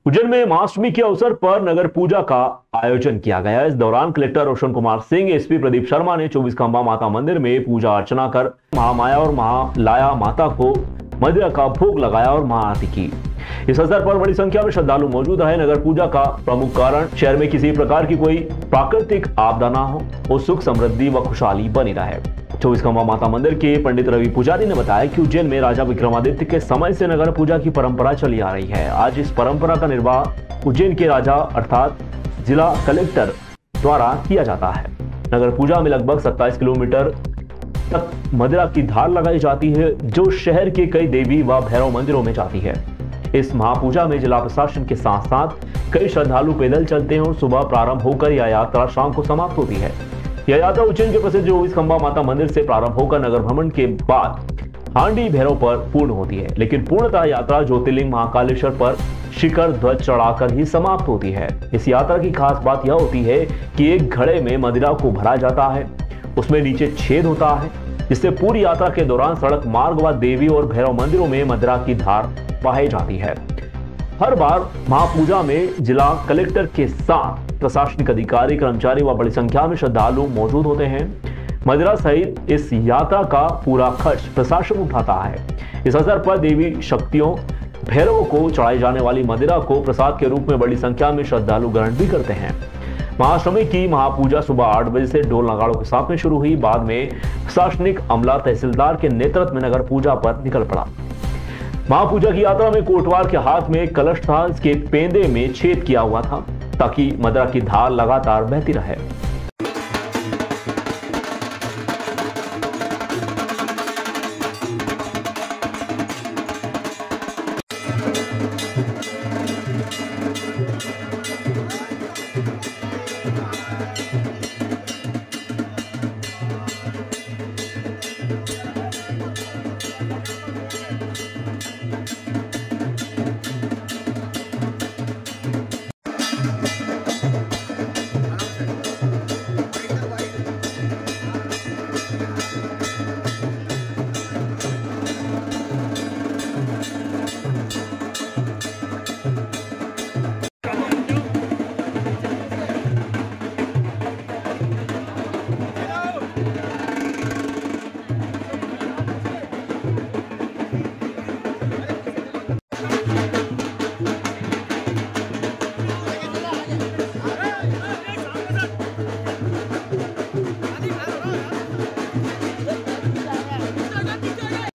उज्जैन में महाअष्टमी के अवसर पर नगर पूजा का आयोजन किया गया। इस दौरान कलेक्टर रोशन कुमार सिंह, एसपी प्रदीप शर्मा ने 24 खंबा माता मंदिर में पूजा अर्चना कर महामाया और महालाया माता को मदिरा का भोग लगाया और महाआरती की। इस अवसर पर बड़ी संख्या में श्रद्धालु मौजूद रहे। नगर पूजा का प्रमुख कारण शहर में किसी प्रकार की कोई प्राकृतिक आपदा ना हो और सुख समृद्धि व खुशहाली बनी रहे। 24 खंबा माता मंदिर के पंडित रवि पुजारी ने बताया कि उज्जैन में राजा विक्रमादित्य के समय से नगर पूजा की परंपरा चली आ रही है। आज इस परंपरा का निर्वाह उज्जैन के राजा अर्थात जिला कलेक्टर द्वारा किया जाता है। नगर पूजा में लगभग 27 किलोमीटर तक मदिरा की धार लगाई जाती है, जो शहर के कई देवी व भैरव मंदिरों में जाती है। इस महापूजा में जिला प्रशासन के साथ साथ कई श्रद्धालु पैदल चलते हैं और सुबह प्रारंभ होकर यह यात्रा शाम को समाप्त होती है। यह यात्रा उज्जैन के प्रसिद्ध 24 खंबा माता मंदिर से प्रारंभ होकर नगर भ्रमण के बाद हांडी भैरव पर पूर्ण होती है, लेकिन पूर्णतः यात्रा ज्योतिर्लिंग महाकालेश्वर पर शिखर ध्वज चढ़ाकर ही समाप्त होती है। इस यात्रा की खास बात यह होती है कि एक घड़े में मदिरा को भरा जाता है, उसमें नीचे छेद होता है, जिससे पूरी यात्रा के दौरान सड़क मार्ग व देवी और भैरव मंदिरों में मदिरा की धार बहाई जाती है। हर बार महापूजा में जिला कलेक्टर के साथ प्रशासनिक अधिकारी, कर्मचारी व बड़ी संख्या में श्रद्धालु मौजूद होते हैं। मदिरा सहित इस यात्रा का पूरा खर्च प्रशासन उठाता है। इस अवसर पर देवी शक्तियों भैरवों को चढ़ाई जाने वाली मदिरा को प्रसाद के रूप में बड़ी संख्या में श्रद्धालु ग्रहण भी करते हैं। महाअष्टमी की महापूजा सुबह 8 बजे से ढोल नगाड़ों के साथ में शुरू हुई। बाद में प्रशासनिक अमला तहसीलदार के नेतृत्व में नगर पूजा पर निकल पड़ा। महापूजा की यात्रा में कोटवार के हाथ में कलश था, इसके पेंदे में छेद किया हुआ था ताकि मदिरा की धार लगातार बहती रहे।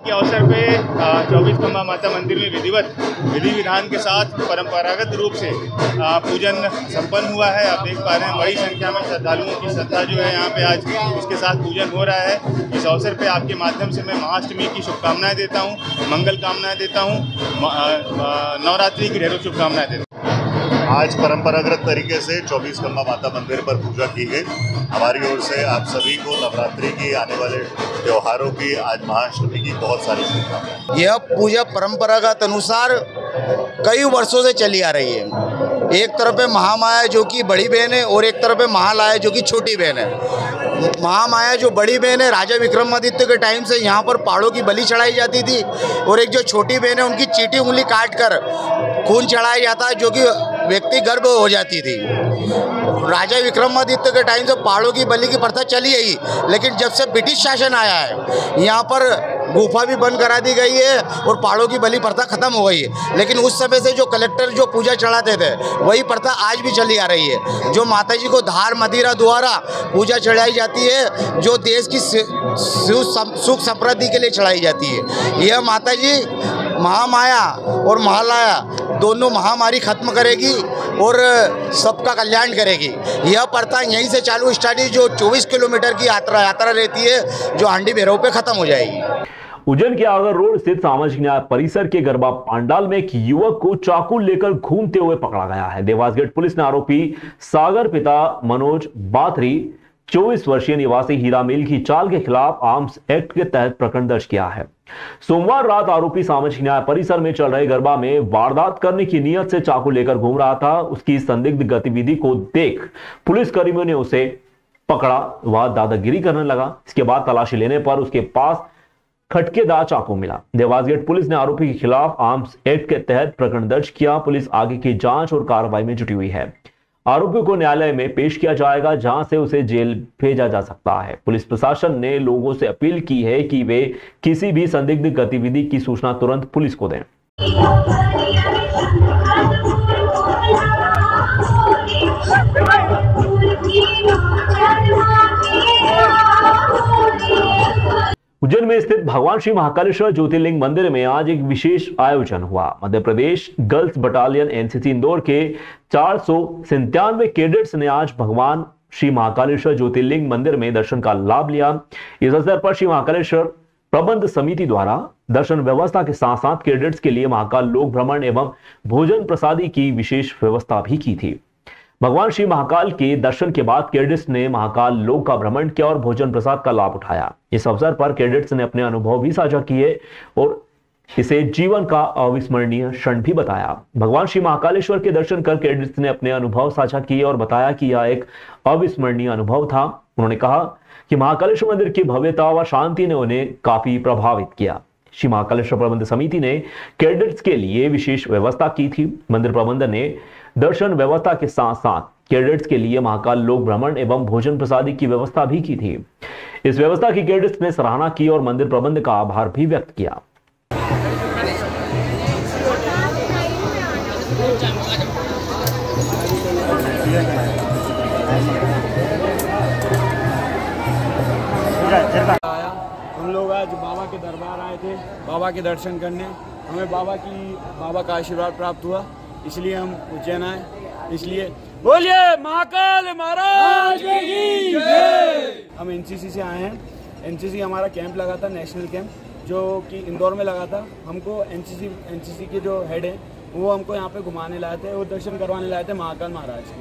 के अवसर पे 24 खंबा माता मंदिर में विधि विधान के साथ परंपरागत रूप से पूजन संपन्न हुआ है। आप देख पा रहे हैं बड़ी संख्या में श्रद्धालुओं की श्रद्धा जो है यहाँ पे आज उसके साथ पूजन हो रहा है। इस अवसर पे आपके माध्यम से मैं महाअष्टमी की शुभकामनाएं देता हूँ, मंगल कामनाएं देता हूँ, नवरात्रि की ढेरों शुभकामनाएं देता हूँ। आज परंपरागत तरीके से 24 खंबा माता मंदिर पर पूजा की गई। हमारी ओर से आप सभी को नवरात्रि की, आने वाले त्योहारों की, आज महाअष्टमी की बहुत सारी शुभकामनाएं। यह पूजा परंपरागत अनुसार कई वर्षों से चली आ रही है। एक तरफ है महामाया जो कि बड़ी बहन है और एक तरफ है महालाया जो कि छोटी बहन है। महामाया जो बड़ी बहन है, राजा विक्रमादित्य के टाइम से यहाँ पर पहाड़ों की बलि चढ़ाई जाती थी, और एक जो छोटी बहन है उनकी चीटी उंगली काट कर खून चढ़ाया जाता है, जो कि व्यक्ति गर्भ हो जाती थी। राजा विक्रमादित्य के टाइम से पहाड़ों की बलि की प्रथा चली आई, लेकिन जब से ब्रिटिश शासन आया है यहाँ पर गुफा भी बंद करा दी गई है और पहाड़ों की बलि प्रथा खत्म हो गई है। लेकिन उस समय से जो कलेक्टर जो पूजा चढ़ाते थे वही प्रथा आज भी चली आ रही है। जो माताजी को धार मदिरा द्वारा पूजा चढ़ाई जाती है, जो देश की सुख समृद्धि के लिए चढ़ाई जाती है। यह माताजी महामाया और महालाया दोनों महामारी खत्म करेगी और सबका कल्याण करेगी। यह प्रथा यहीं से चालू स्टार्ट हुई, जो 24 किलोमीटर की यात्रा रहती है, जो हांडी भैरव पे खत्म हो जाएगी। उज्जैन के आगर रोड स्थित सामाजिक न्याय परिसर के गरबा पांडाल में एक युवक को चाकू लेकर घूमते हुए पकड़ा गया है। देवास गेट पुलिस ने आरोपी सागर पिता मनोज बाथरी 24 वर्षीय निवासी हीरा मिल की चाल के खिलाफ आर्म्स एक्ट के तहत प्रकरण दर्ज किया है। सोमवार रात आरोपी सामाजिक न्याय परिसर में चल रहे गरबा में वारदात करने की नीयत से चाकू लेकर घूम रहा था। उसकी संदिग्ध गतिविधि को देख पुलिस कर्मियों ने उसे पकड़ा, वह दादागिरी करने लगा। इसके बाद तलाशी लेने पर उसके पास खटकेदार चाकू मिला। देवास गेट पुलिस ने आरोपी के खिलाफ आर्म्स एक्ट के तहत प्रकरण दर्ज किया। पुलिस आगे की जांच और कार्रवाई में जुटी हुई है। आरोपी को न्यायालय में पेश किया जाएगा, जहां से उसे जेल भेजा जा सकता है। पुलिस प्रशासन ने लोगों से अपील की है कि वे किसी भी संदिग्ध गतिविधि की सूचना तुरंत पुलिस को दें। उज्जैन में स्थित भगवान श्री महाकालेश्वर ज्योतिर्लिंग मंदिर में आज एक विशेष आयोजन हुआ। Madhya Pradesh girls battalion NCC Indore के 497 कैडेट्स ने आज भगवान श्री महाकालेश्वर ज्योतिर्लिंग मंदिर में दर्शन का लाभ लिया। इस अवसर पर श्री महाकालेश्वर प्रबंध समिति द्वारा दर्शन व्यवस्था के साथ साथ कैडेट्स के लिए महाकाल लोक भ्रमण एवं भोजन प्रसादी की विशेष व्यवस्था भी की थी। भगवान श्री महाकाल के दर्शन के बाद कैडेट्स ने महाकाल लोक का भ्रमण किया और भोजन प्रसाद का लाभ उठाया। इस अवसर पर कैडेट्स ने अपने अनुभव भी साझा किए और इसे जीवन का अविस्मरणीय क्षण भी बताया। भगवान श्री महाकालेश्वर के दर्शन कर कैडेट्स ने अपने अनुभव साझा किए और बताया कि यह एक अविस्मरणीय अनुभव था। उन्होंने कहा कि महाकालेश्वर मंदिर की भव्यता व शांति ने उन्हें काफी प्रभावित किया। श्री महाकालेश्वर प्रबंध समिति ने कैडेट्स के लिए विशेष व्यवस्था की थी। मंदिर प्रबंधन ने दर्शन व्यवस्था के साथ साथ कैडेट्स के लिए महाकाल लोक भ्रमण एवं भोजन प्रसादी की व्यवस्था भी की थी। इस व्यवस्था की कैडेट्स ने सराहना की और मंदिर प्रबंध का आभार भी व्यक्त किया। हम लोग आज बाबा के दरबार आए थे, बाबा के दर्शन करने। हमें बाबा का आशीर्वाद प्राप्त हुआ, इसलिए हम उज्जैन आए। इसलिए बोलिए महाकाल महाराज की जय। हम एनसीसी से आए हैं। एनसीसी हमारा कैंप लगा था, नेशनल कैंप, जो कि इंदौर में लगा था। हमको एनसीसी के जो हेड हैं वो हमको यहाँ पे घुमाने लाए थे और दर्शन करवाने लाए थे महाकाल महाराज के।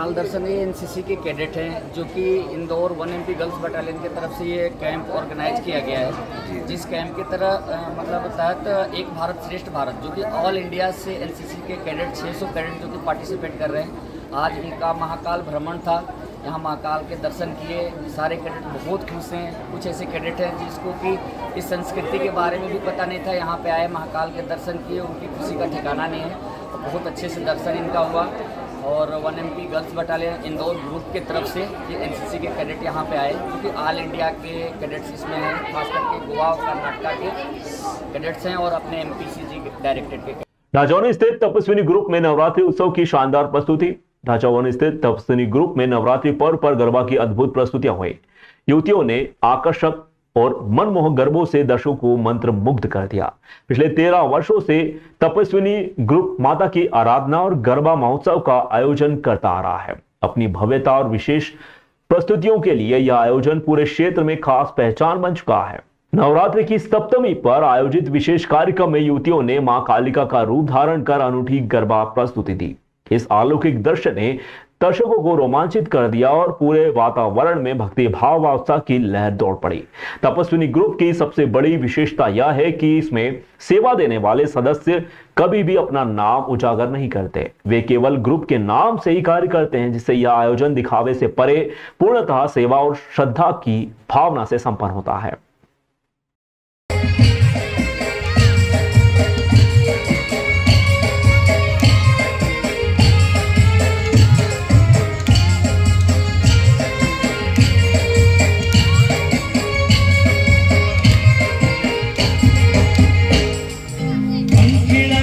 दर्शन ये एनसीसी के कैडेट हैं, जो कि इंदौर 1MP गर्ल्स बटालियन की तरफ से ये कैंप ऑर्गेनाइज किया गया है। जिस कैंप की तहत एक भारत श्रेष्ठ भारत, जो कि ऑल इंडिया से एनसीसी के कैडेट 600 कैडेट जो कि पार्टिसिपेट कर रहे हैं। आज इनका महाकाल भ्रमण था, यहाँ महाकाल के दर्शन किए। सारे कैडेट बहुत खुश हैं। कुछ ऐसे कैडेट हैं जिसको कि इस संस्कृति के बारे में भी पता नहीं था, यहाँ पे आए, महाकाल के दर्शन किए, उनकी खुशी का ठिकाना नहीं है। तो बहुत अच्छे से दर्शन इनका हुआ। और 1MP girls battalion Indore group की तरफ से ये एनसीसी के कैडेट यहाँ पे आए, क्योंकि ऑल इंडिया के कैडेट्स इसमें हैं, खास करके गोवा और कर्नाटक के कैडेट्स हैं और अपने MPCG डायरेक्टेड के। ढांचावन स्थित तपस्विनी ग्रुप में नवरात्रि उत्सव की शानदार प्रस्तुति। ढांचावन स्थित तपस्विनी ग्रुप में नवरात्रि पर्व पर गरबा की अद्भुत प्रस्तुतियां हुई। युवतियों ने आकर्षक और मनमोहक गरबों से दर्शकों को मंत्र मुग्ध कर दिया। पिछले 13 वर्षों से तपस्विनी ग्रुप माता की आराधना और गरबा महोत्सव का आयोजन करता आ रहा है। अपनी भव्यता और विशेष प्रस्तुतियों के लिए यह आयोजन पूरे क्षेत्र में खास पहचान बन चुका है। नवरात्रि की सप्तमी पर आयोजित विशेष कार्यक्रम में युवतियों ने मां कालिका का रूप धारण कर अनूठी गरबा प्रस्तुति दी। इस अलौकिक दृश्य ने दर्शकों को रोमांचित कर दिया और पूरे वातावरण में भक्ति भाव व उत्साह की लहर दौड़ पड़ी। तपस्विनी ग्रुप की सबसे बड़ी विशेषता यह है कि इसमें सेवा देने वाले सदस्य कभी भी अपना नाम उजागर नहीं करते। वे केवल ग्रुप के नाम से ही कार्य करते हैं, जिससे यह आयोजन दिखावे से परे पूर्णतः सेवा और श्रद्धा की भावना से संपन्न होता है। पंखीड़ा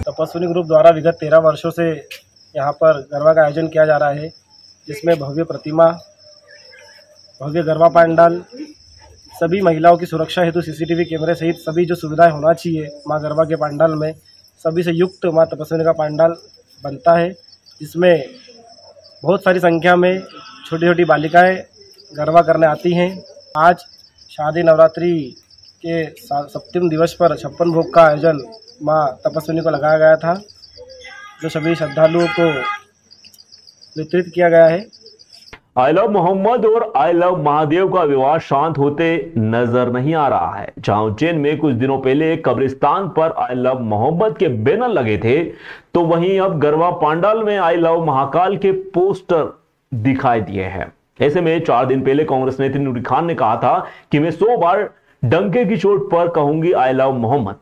तपस्विनी ग्रुप द्वारा विगत 13 वर्षों से यहाँ पर गरबा का आयोजन किया जा रहा है, जिसमें भव्य प्रतिमा, भव्य गरबा पंडाल, सभी महिलाओं की सुरक्षा हेतु सीसीटीवी कैमरे सहित सभी जो सुविधाएं होना चाहिए माँ गरबा के पंडाल में, सभी से युक्त माँ तपस्विनी का पंडाल बनता है, जिसमें बहुत सारी संख्या में छोटी छोटी बालिकाएं गरबा करने आती हैं। आज शादी नवरात्रि के 7वें दिवस पर 56 भोग का आयोजन माँ तपस्विनी को लगाया गया था, जो सभी श्रद्धालुओं को वितरित किया गया है। आई लव मोहम्मद और आई लव महादेव का विवाद शांत होते नजर नहीं आ रहा है। जहां उज्जैन में कुछ दिनों पहले एक कब्रिस्तान पर आई लव मोहम्मद के बैनर लगे थे, तो वहीं अब गरबा पंडाल में आई लव महाकाल के पोस्टर दिखाई दिए हैं। ऐसे में 4 दिन पहले कांग्रेस नेत्री नूरी खान ने कहा था कि मैं 100 बार डंके की चोट पर कहूंगी आई लव मोहम्मद।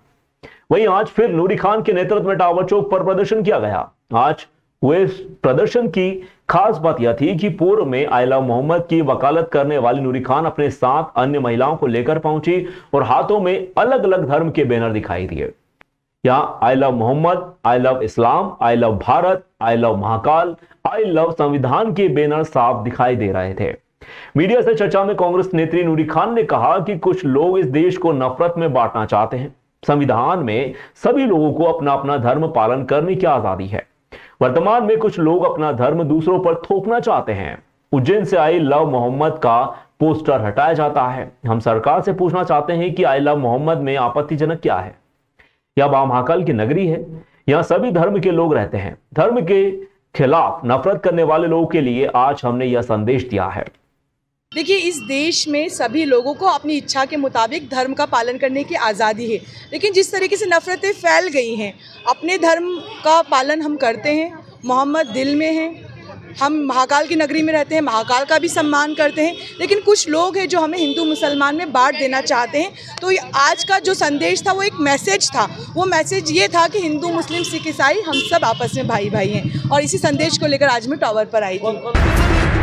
वहीं आज फिर नूरी खान के नेतृत्व में टावर चौक पर प्रदर्शन किया गया। आज हुए प्रदर्शन की खास बात यह थी कि पूर्व में आई लव मोहम्मद की वकालत करने वाली नूरी खान अपने साथ अन्य महिलाओं को लेकर पहुंची और हाथों में अलग अलग धर्म के बैनर दिखाई दिए। यहाँ I love Mohammad, I love Islam, I love Bharat, I love Mahakal, I love samvidhan के बैनर साफ दिखाई दे रहे थे। मीडिया से चर्चा में कांग्रेस नेत्री नूरी खान ने कहा कि कुछ लोग इस देश को नफरत में बांटना चाहते हैं। संविधान में सभी लोगों को अपना अपना धर्म पालन करने की आजादी है। वर्तमान में कुछ लोग अपना धर्म दूसरों पर थोपना चाहते हैं। उज्जैन से आई लव मोहम्मद का पोस्टर हटाया जाता है। हम सरकार से पूछना चाहते हैं कि आई लव मोहम्मद में आपत्तिजनक क्या है? यह मां महाकाल की नगरी है, यहां सभी धर्म के लोग रहते हैं। धर्म के खिलाफ नफरत करने वाले लोगों के लिए आज हमने यह संदेश दिया है। देखिए, इस देश में सभी लोगों को अपनी इच्छा के मुताबिक धर्म का पालन करने की आज़ादी है, लेकिन जिस तरीके से नफ़रतें फैल गई हैं, अपने धर्म का पालन हम करते हैं। मोहम्मद दिल में है, हम महाकाल की नगरी में रहते हैं, महाकाल का भी सम्मान करते हैं, लेकिन कुछ लोग हैं जो हमें हिंदू मुसलमान में बांट देना चाहते हैं। तो आज का जो संदेश था वो एक मैसेज था। वो मैसेज ये था कि हिंदू मुस्लिम सिख ईसाई हम सब आपस में भाई भाई हैं, और इसी संदेश को लेकर आज मैं टावर पर आई थी।